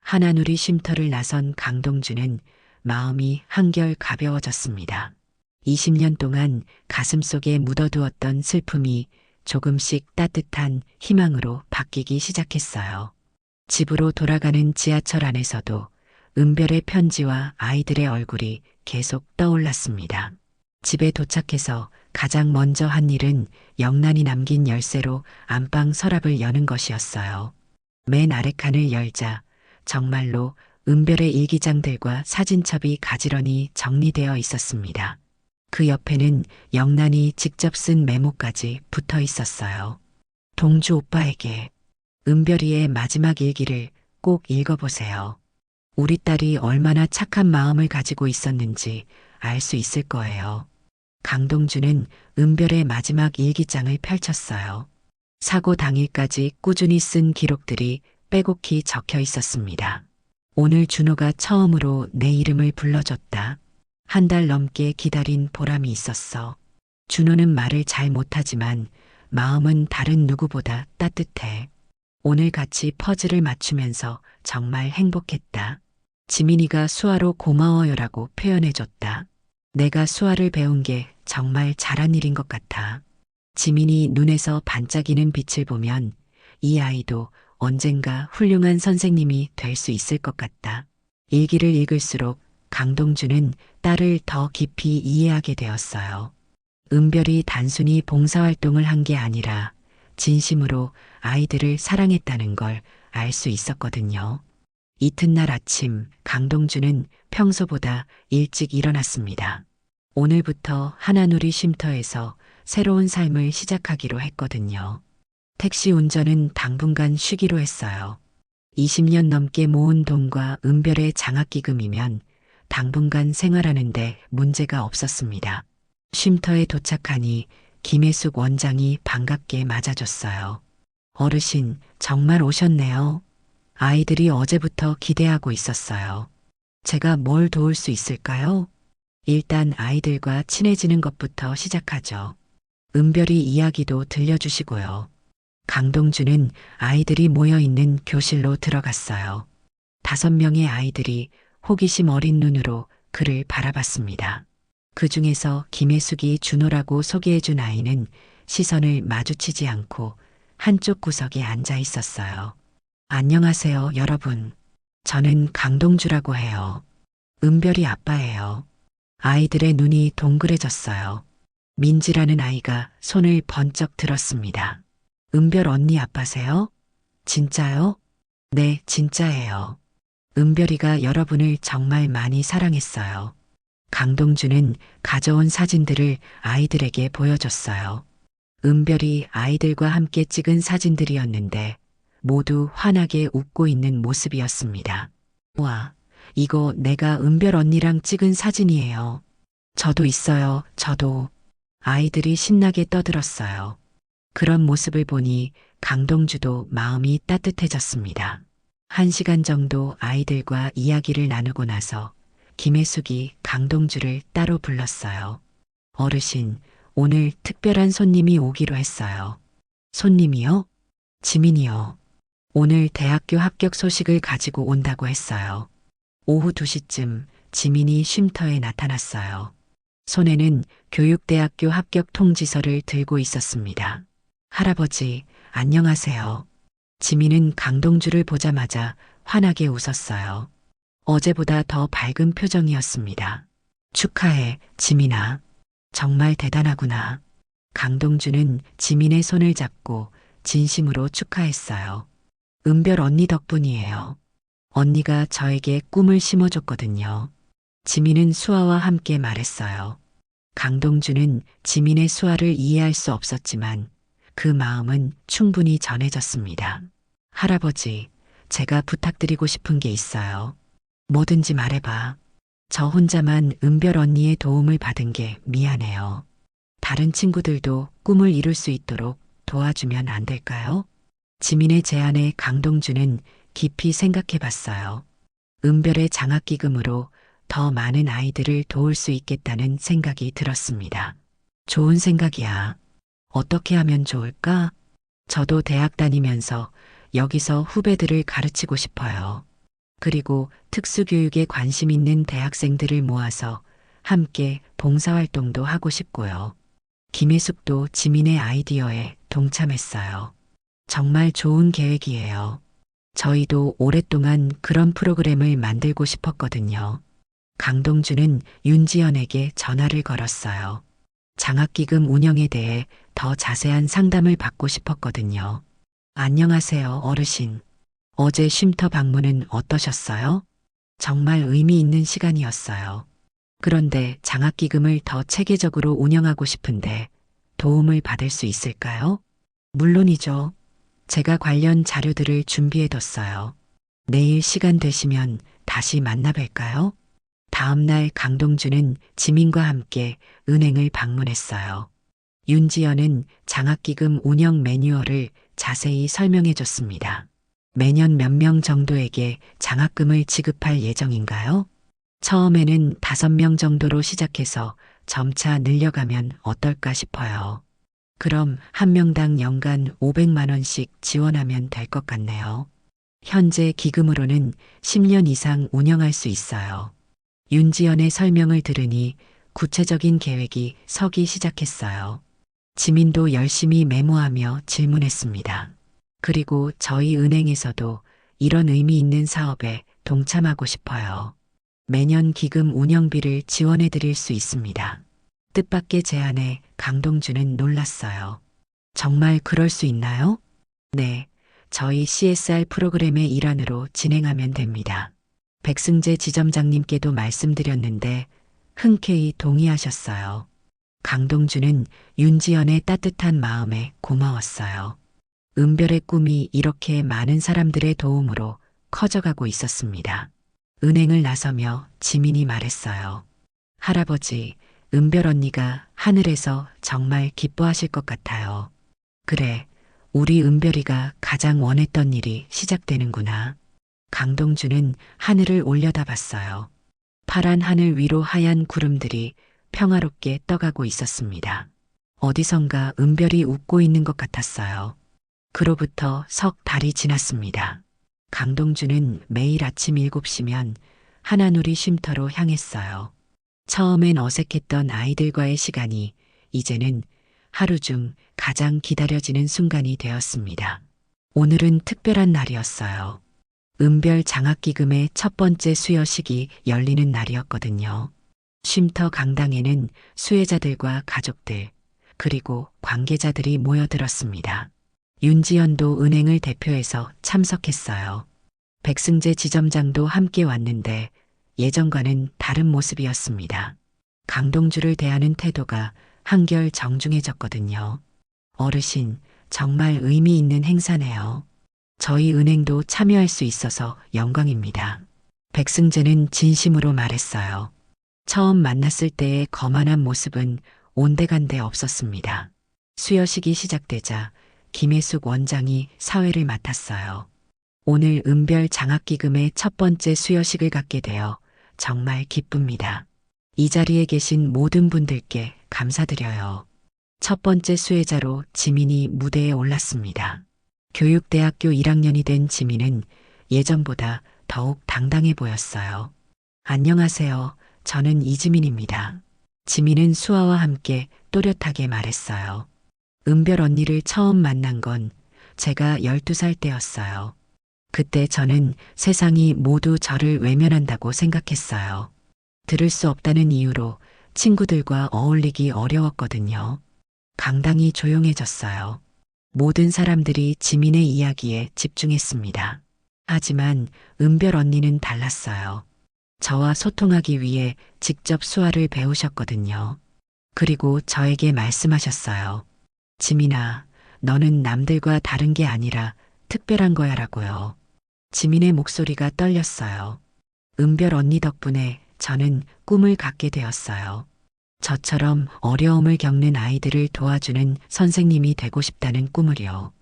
Speaker 1: 하나누리 쉼터를 나선 강동주는 마음이 한결 가벼워졌습니다. 20년 동안 가슴속에 묻어두었던 슬픔이 조금씩 따뜻한 희망으로 바뀌기 시작했어요. 집으로 돌아가는 지하철 안에서도 은별의 편지와 아이들의 얼굴이 계속 떠올랐습니다. 집에 도착해서 가장 먼저 한 일은 영란이 남긴 열쇠로 안방 서랍을 여는 것이었어요. 맨 아래 칸을 열자 정말로 은별의 일기장들과 사진첩이 가지런히 정리되어 있었습니다. 그 옆에는 영란이 직접 쓴 메모까지 붙어 있었어요. 동주 오빠에게 은별이의 마지막 일기를 꼭 읽어보세요. 우리 딸이 얼마나 착한 마음을 가지고 있었는지 알 수 있을 거예요. 강동주는 은별의 마지막 일기장을 펼쳤어요. 사고 당일까지 꾸준히 쓴 기록들이 빼곡히 적혀 있었습니다. 오늘 준호가 처음으로 내 이름을 불러줬다. 한 달 넘게 기다린 보람이 있었어. 준호는 말을 잘 못하지만 마음은 다른 누구보다 따뜻해. 오늘 같이 퍼즐을 맞추면서 정말 행복했다. 지민이가 수아로 고마워요라고 표현해줬다. 내가 수아를 배운 게 정말 잘한 일인 것 같아. 지민이 눈에서 반짝이는 빛을 보면 이 아이도 언젠가 훌륭한 선생님이 될 수 있을 것 같다. 일기를 읽을수록 강동주는 딸을 더 깊이 이해하게 되었어요. 은별이 단순히 봉사활동을 한 게 아니라 진심으로 아이들을 사랑했다는 걸 알 수 있었거든요. 이튿날 아침 강동주는 평소보다 일찍 일어났습니다. 오늘부터 하나누리 쉼터에서 새로운 삶을 시작하기로 했거든요. 택시 운전은 당분간 쉬기로 했어요. 20년 넘게 모은 돈과 은별의 장학기금이면 당분간 생활하는데 문제가 없었습니다. 쉼터에 도착하니 김혜숙 원장이 반갑게 맞아줬어요. 어르신, 정말 오셨네요. 아이들이 어제부터 기대하고 있었어요. 제가 뭘 도울 수 있을까요? 일단 아이들과 친해지는 것부터 시작하죠. 은별이 이야기도 들려주시고요. 강동주는 아이들이 모여있는 교실로 들어갔어요. 5명의 아이들이 호기심 어린 눈으로 그를 바라봤습니다. 그 중에서 김혜숙이 준호라고 소개해준 아이는 시선을 마주치지 않고 한쪽 구석에 앉아 있었어요. 안녕하세요, 여러분. 저는 강동주라고 해요. 은별이 아빠예요. 아이들의 눈이 동그래졌어요. 민지라는 아이가 손을 번쩍 들었습니다. 은별 언니 아빠세요? 진짜요? 네, 진짜예요. 은별이가 여러분을 정말 많이 사랑했어요. 강동주는 가져온 사진들을 아이들에게 보여줬어요. 은별이 아이들과 함께 찍은 사진들이었는데 모두 환하게 웃고 있는 모습이었습니다. 와, 이거 내가 은별 언니랑 찍은 사진이에요. 저도 있어요, 저도. 아이들이 신나게 떠들었어요. 그런 모습을 보니 강동주도 마음이 따뜻해졌습니다. 1시간 정도 아이들과 이야기를 나누고 나서 김혜숙이 강동주를 따로 불렀어요. 어르신, 오늘 특별한 손님이 오기로 했어요. 손님이요? 지민이요. 오늘 대학교 합격 소식을 가지고 온다고 했어요. 오후 2시쯤 지민이 쉼터에 나타났어요. 손에는 교육대학교 합격 통지서를 들고 있었습니다. 할아버지, 안녕하세요. 지민은 강동주를 보자마자 환하게 웃었어요. 어제보다 더 밝은 표정이었습니다. 축하해, 지민아. 정말 대단하구나. 강동주는 지민의 손을 잡고 진심으로 축하했어요. 은별 언니 덕분이에요. 언니가 저에게 꿈을 심어줬거든요. 지민은 수아와 함께 말했어요. 강동주는 지민의 수아를 이해할 수 없었지만 그 마음은 충분히 전해졌습니다. 할아버지, 제가 부탁드리고 싶은 게 있어요. 뭐든지 말해봐. 저 혼자만 은별 언니의 도움을 받은 게 미안해요. 다른 친구들도 꿈을 이룰 수 있도록 도와주면 안 될까요? 지민의 제안에 강동주는 깊이 생각해 봤어요. 은별의 장학기금으로 더 많은 아이들을 도울 수 있겠다는 생각이 들었습니다. 좋은 생각이야. 어떻게 하면 좋을까? 저도 대학 다니면서 여기서 후배들을 가르치고 싶어요. 그리고 특수교육에 관심 있는 대학생들을 모아서 함께 봉사활동도 하고 싶고요. 김혜숙도 지민의 아이디어에 동참했어요. 정말 좋은 계획이에요. 저희도 오랫동안 그런 프로그램을 만들고 싶었거든요. 강동주는 윤지연에게 전화를 걸었어요. 장학기금 운영에 대해 더 자세한 상담을 받고 싶었거든요. 안녕하세요, 어르신. 어제 쉼터 방문은 어떠셨어요? 정말 의미 있는 시간이었어요. 그런데 장학기금을 더 체계적으로 운영하고 싶은데 도움을 받을 수 있을까요? 물론이죠. 제가 관련 자료들을 준비해뒀어요. 내일 시간 되시면 다시 만나 뵐까요? 다음날 강동주는 지민과 함께 은행을 방문했어요. 윤지연은 장학기금 운영 매뉴얼을 자세히 설명해 줬습니다. 매년 몇 명 정도에게 장학금을 지급할 예정인가요? 처음에는 5명 정도로 시작해서 점차 늘려가면 어떨까 싶어요. 그럼 한 명당 연간 500만 원씩 지원하면 될 것 같네요. 현재 기금으로는 10년 이상 운영할 수 있어요. 윤지연의 설명을 들으니 구체적인 계획이 서기 시작했어요. 지민도 열심히 메모하며 질문했습니다. 그리고 저희 은행에서도 이런 의미 있는 사업에 동참하고 싶어요. 매년 기금 운영비를 지원해 드릴 수 있습니다. 뜻밖의 제안에 강동주는 놀랐어요. 정말 그럴 수 있나요? 네, 저희 CSR 프로그램의 일환으로 진행하면 됩니다. 백승재 지점장님께도 말씀드렸는데 흔쾌히 동의하셨어요. 강동주는 윤지연의 따뜻한 마음에 고마웠어요. 은별의 꿈이 이렇게 많은 사람들의 도움으로 커져가고 있었습니다. 은행을 나서며 지민이 말했어요. 할아버지, 은별 언니가 하늘에서 정말 기뻐하실 것 같아요. 그래, 우리 은별이가 가장 원했던 일이 시작되는구나. 강동주는 하늘을 올려다봤어요. 파란 하늘 위로 하얀 구름들이 평화롭게 떠가고 있었습니다. 어디선가 은별이 웃고 있는 것 같았어요. 그로부터 석 달이 지났습니다. 강동주는 매일 아침 7시면 하나누리 쉼터로 향했어요. 처음엔 어색했던 아이들과의 시간이 이제는 하루 중 가장 기다려지는 순간이 되었습니다. 오늘은 특별한 날이었어요. 은별 장학기금의 첫 번째 수여식이 열리는 날이었거든요. 쉼터 강당에는 수혜자들과 가족들, 그리고 관계자들이 모여들었습니다. 윤지연도 은행을 대표해서 참석했어요. 백승재 지점장도 함께 왔는데 예전과는 다른 모습이었습니다. 강동주를 대하는 태도가 한결 정중해졌거든요. 어르신, 정말 의미 있는 행사네요. 저희 은행도 참여할 수 있어서 영광입니다. 백승재는 진심으로 말했어요. 처음 만났을 때의 거만한 모습은 온데간데 없었습니다. 수여식이 시작되자 김혜숙 원장이 사회를 맡았어요. 오늘 은별 장학기금의 첫 번째 수여식을 갖게 되어 정말 기쁩니다. 이 자리에 계신 모든 분들께 감사드려요. 첫 번째 수혜자로 지민이 무대에 올랐습니다. 교육대학교 1학년이 된 지민은 예전보다 더욱 당당해 보였어요. 안녕하세요. 저는 이지민입니다. 지민은 수아와 함께 또렷하게 말했어요. 은별 언니를 처음 만난 건 제가 12살 때였어요. 그때 저는 세상이 모두 저를 외면한다고 생각했어요. 들을 수 없다는 이유로 친구들과 어울리기 어려웠거든요. 강당이 조용해졌어요. 모든 사람들이 지민의 이야기에 집중했습니다. 하지만 은별 언니는 달랐어요. 저와 소통하기 위해 직접 수화를 배우셨거든요. 그리고 저에게 말씀하셨어요. 지민아, 너는 남들과 다른 게 아니라 특별한 거야라고요. 지민의 목소리가 떨렸어요. 은별 언니 덕분에 저는 꿈을 갖게 되었어요. 저처럼 어려움을 겪는 아이들을 도와주는 선생님이 되고 싶다는 꿈을요.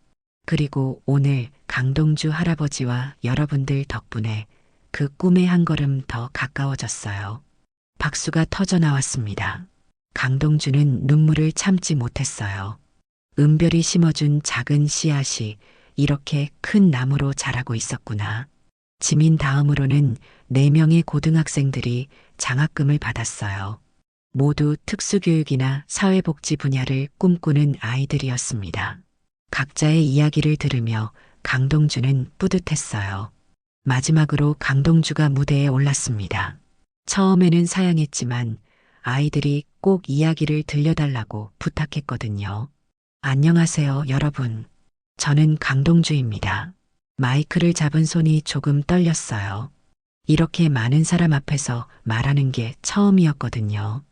Speaker 1: 그리고 오늘 강동주 할아버지와 여러분들 덕분에 그 꿈에 한 걸음 더 가까워졌어요. 박수가 터져 나왔습니다. 강동주는 눈물을 참지 못했어요. 은별이 심어준 작은 씨앗이 이렇게 큰 나무로 자라고 있었구나. 지민 다음으로는 4명의 고등학생들이 장학금을 받았어요. 모두 특수교육이나 사회복지 분야를 꿈꾸는 아이들이었습니다. 각자의 이야기를 들으며 강동주는 뿌듯했어요. 마지막으로 강동주가 무대에 올랐습니다. 처음에는 사양했지만 아이들이 꼭 이야기를 들려달라고 부탁했거든요. 안녕하세요, 여러분. 저는 강동주입니다. 마이크를 잡은 손이 조금 떨렸어요. 이렇게 많은 사람 앞에서 말하는 게 처음이었거든요.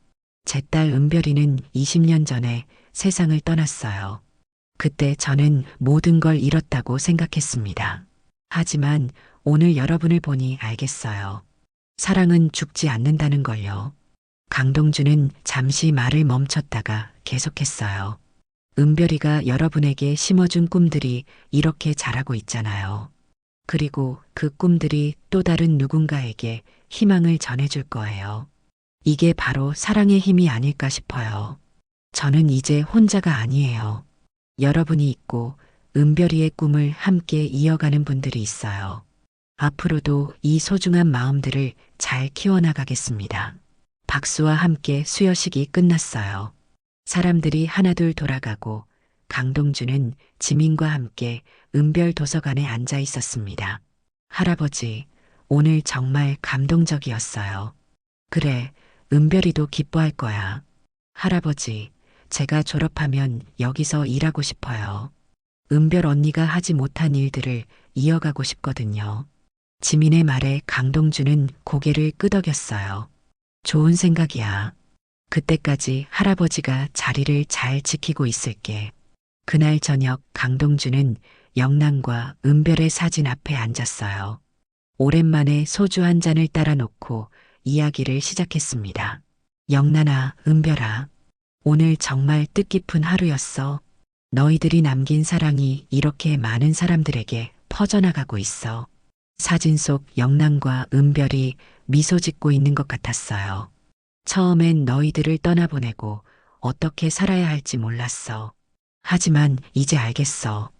Speaker 1: 제 딸 은별이는 20년 전에 세상을 떠났어요. 그때 저는 모든 걸 잃었다고 생각했습니다. 하지만 오늘 여러분을 보니 알겠어요. 사랑은 죽지 않는다는 걸요. 강동주는 잠시 말을 멈췄다가 계속했어요. 은별이가 여러분에게 심어준 꿈들이 이렇게 자라고 있잖아요. 그리고 그 꿈들이 또 다른 누군가에게 희망을 전해줄 거예요. 이게 바로 사랑의 힘이 아닐까 싶어요. 저는 이제 혼자가 아니에요. 여러분이 있고 은별이의 꿈을 함께 이어가는 분들이 있어요. 앞으로도 이 소중한 마음들을 잘 키워나가겠습니다. 박수와 함께 수여식이 끝났어요. 사람들이 하나둘 돌아가고 강동주는 지민과 함께 은별 도서관에 앉아 있었습니다. 할아버지, 오늘 정말 감동적이었어요. 그래, 은별이도 기뻐할 거야. 할아버지, 제가 졸업하면 여기서 일하고 싶어요. 은별 언니가 하지 못한 일들을 이어가고 싶거든요. 지민의 말에 강동주는 고개를 끄덕였어요. 좋은 생각이야. 그때까지 할아버지가 자리를 잘 지키고 있을게. 그날 저녁 강동주는 영란과 은별의 사진 앞에 앉았어요. 오랜만에 소주 한 잔을 따라 놓고 이야기를 시작했습니다. 영란아, 은별아, 오늘 정말 뜻깊은 하루였어. 너희들이 남긴 사랑이 이렇게 많은 사람들에게 퍼져나가고 있어. 사진 속 영란과 은별이 미소 짓고 있는 것 같았어요. 처음엔 너희들을 떠나보내고 어떻게 살아야 할지 몰랐어. 하지만 이제 알겠어.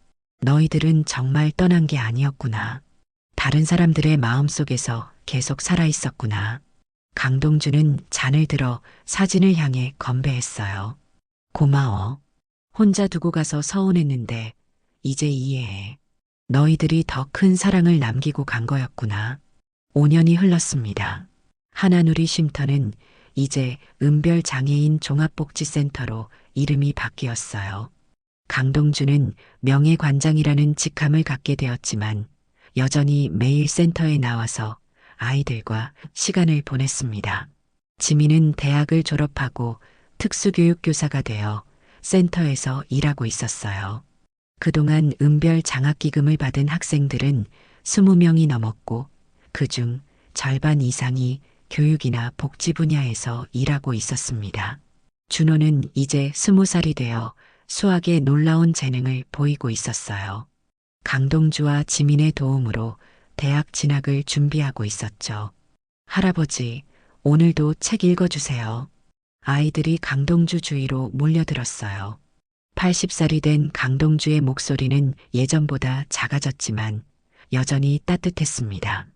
Speaker 1: 너희들은 정말 떠난 게 아니었구나. 다른 사람들의 마음속에서 계속 살아있었구나. 강동주는 잔을 들어 사진을 향해 건배했어요. 고마워. 혼자 두고 가서 서운했는데 이제 이해해. 너희들이 더 큰 사랑을 남기고 간 거였구나. 5년이 흘렀습니다. 하나누리 쉼터는 이제 은별 장애인 종합복지센터로 이름이 바뀌었어요. 강동주는 명예관장이라는 직함을 갖게 되었지만 여전히 매일 센터에 나와서 아이들과 시간을 보냈습니다. 지민은 대학을 졸업하고 특수교육교사가 되어 센터에서 일하고 있었어요. 그동안 은별 장학기금을 받은 학생들은 20명이 넘었고 그중 절반 이상이 교육이나 복지 분야에서 일하고 있었습니다. 준호는 이제 20살이 되어 수학에 놀라운 재능을 보이고 있었어요. 강동주와 지민의 도움으로 대학 진학을 준비하고 있었죠. 할아버지, 오늘도 책 읽어주세요. 아이들이 강동주 주위로 몰려들었어요. 80살이 된 강동주의 목소리는 예전보다 작아졌지만 여전히 따뜻했습니다.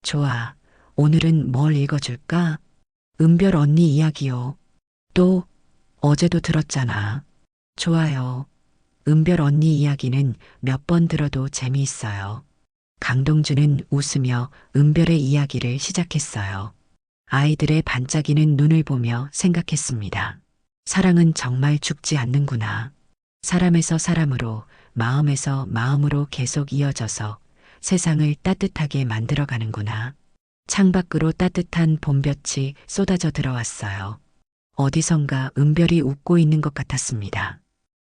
Speaker 1: 좋아. 오늘은 뭘 읽어줄까? 은별 언니 이야기요. 또 어제도 들었잖아. 좋아요. 은별 언니 이야기는 몇 번 들어도 재미있어요. 강동주는 웃으며 은별의 이야기를 시작했어요. 아이들의 반짝이는 눈을 보며 생각했습니다. 사랑은 정말 죽지 않는구나. 사람에서 사람으로, 마음에서 마음으로 계속 이어져서 세상을 따뜻하게 만들어가는구나. 창밖으로 따뜻한 봄볕이 쏟아져 들어왔어요. 어디선가 은별이 웃고 있는 것 같았습니다.